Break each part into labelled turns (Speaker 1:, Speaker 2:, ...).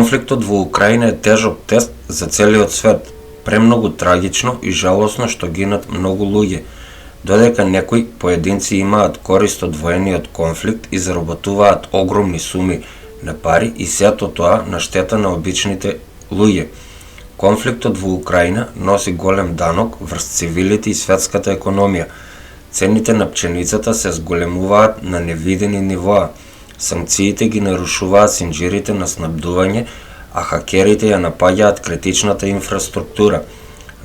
Speaker 1: Конфликтот во Украина е тежок тест за целиот свет, премногу трагично и жалосно што гинат многу луѓе, додека некои поединци имаат корист од воениот конфликт и заработуваат огромни суми на пари и сето тоа на штета на обичните луѓе. Конфликтот во Украина носи голем данок врз цивилите и светската економија. Цените на пченицата се зголемуваат на невидени нивоа. Санкциите ги нарушуваат синџирите на снабдување, а хакерите ја напаѓаат критичната инфраструктура.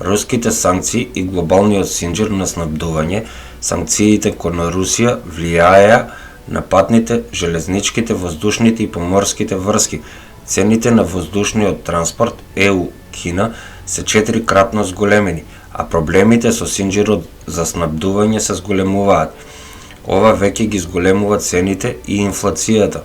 Speaker 1: Руските санкции и глобалниот синџир на снабдување, санкциите кон Русија влијаеа на патните, железничките, воздушните и поморските врски. Цените на воздушниот транспорт ЕУ-Кина се 4-кратно зголемени, а проблемите со синџирот за снабдување се зголемуваат. Ова веќе ги зголемува цените и инфлацијата.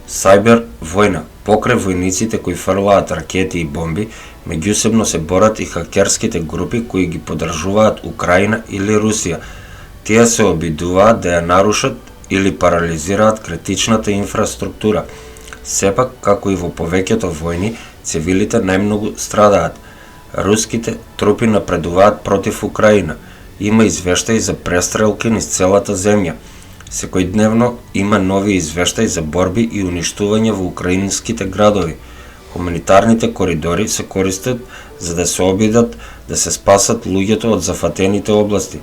Speaker 1: Сајбер војна. Покрај војниците кои фрлаат ракети и бомби, меѓусебно се борат и хакерските групи кои ги поддржуваат Украина или Русија. Тие се обидуваат да ја нарушат или парализираат критичната инфраструктура. Сепак, како и во повеќето војни, цивилите најмногу страдаат. Руските трупи напредуваат против Украина. Има извештаи за престрелки низ целата земја. Секојдневно има нови извештаи за борби и уништување во украинските градови. Хуманитарните коридори се користат за да се обидат да се спасат луѓето од зафатените области.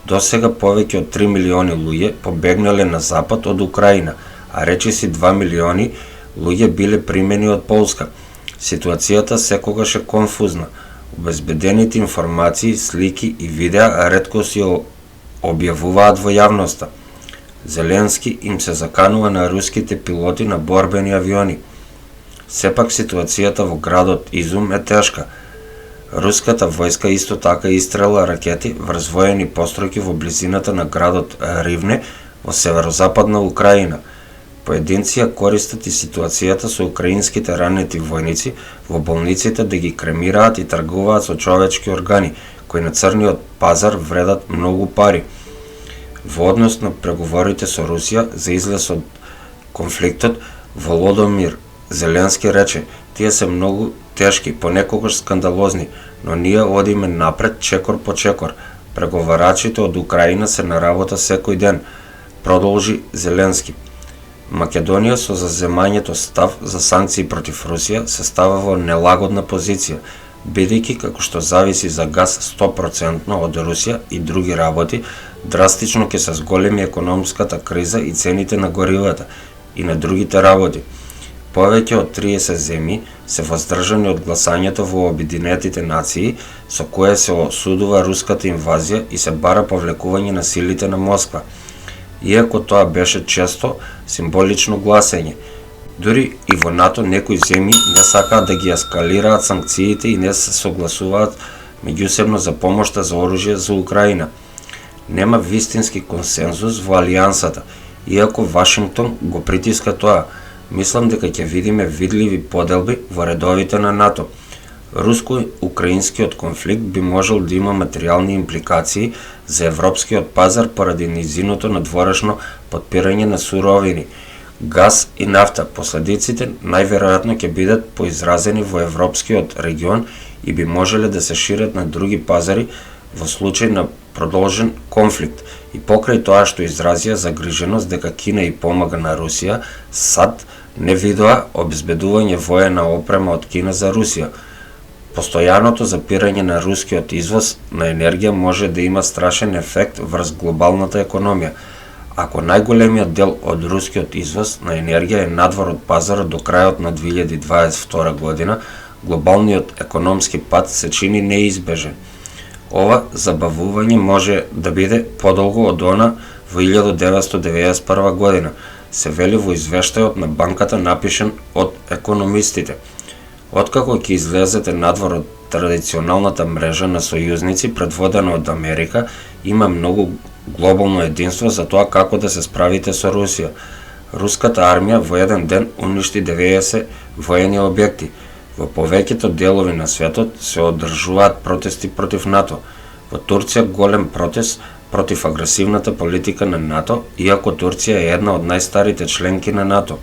Speaker 1: Досега повеќе од 3 милиони луѓе побегнале на запад од Украина, а речиси 2 милиони луѓе биле примени од Полска. Ситуацијата секогаш е конфузна. Обезбедените информации, слики и видеа ретко се објавуваат во јавноста. Зеленски им се заканува на руските пилоти на борбени авиони. Сепак ситуацијата во градот Изум е тешка. Руската војска исто така истрела ракети врз воени постројки во близината на градот Ривне во северозападна Украина. Поединци ја користат и ситуацијата со украинските ранети војници во болниците да ги кремираат и тргуваат со човечки органи, кои на црниот пазар вредат многу пари. Во однос на преговорите со Русија за излез од конфликтот, Володомир Зеленски рече: "Тие се многу тешки, понекогаш скандалозни, но ние одиме напред чекор по чекор. Преговарачите од Украина се на работа секој ден", продолжи Зеленски. Македонија со заземањето став за санкции против Русија се става во нелагодна позиција, бидејќи како што зависи за газ 100% од Русија и други работи, драстично ќе се зголеми економската криза и цените на горивата и на другите работи. Повеќе од 30 земји се воздржани од гласањето во Обединетите нации, со кое се осудува руската инвазија и се бара повлекување на силите на Москва. Иако тоа беше често символично гласање, дури и во НАТО некои земји не сакаат да ги ескалираат санкциите и не се согласуваат меѓусебно за помошта за оружје за Украина. Нема вистински консензус во алијансата, иако Вашингтон го притиска тоа. Мислам дека ќе видиме видливи поделби во редовите на НАТО. Руско-украинскиот конфликт би можел да има материјални импликации за европскиот пазар поради низиното надворешно потпирање на суровини, газ и нафта. Последиците најверојатно ќе бидат поизразени во европскиот регион и би можеле да се шират на други пазари во случај на продолжен конфликт. И покрај тоа што изразија загриженост дека Кина и помага на Русија, САД не видоа обезбедување воена опрема од Кина за Русија. Постојаното запирање на рускиот извоз на енергија може да има страшен ефект врз глобалната економија. Ако најголемиот дел од рускиот извоз на енергија е надвор од пазарот до крајот на 2022 година, глобалниот економски пат се чини неизбежен. Ова забавување може да биде подолго од она во 1991 година, се вели во извештајот на банката напишен од економистите. Откако ќе излезете надвор од традиционалната мрежа на сојузници предводена од Америка, има многу глобално единство за тоа како да се справите со Русија. Руската армија во еден ден уништи 90 воени објекти. Во повеќето делови на светот се одржуваат протести против НАТО. Во Турција голем протест против агресивната политика на НАТО, иако Турција е една од најстарите членки на НАТО.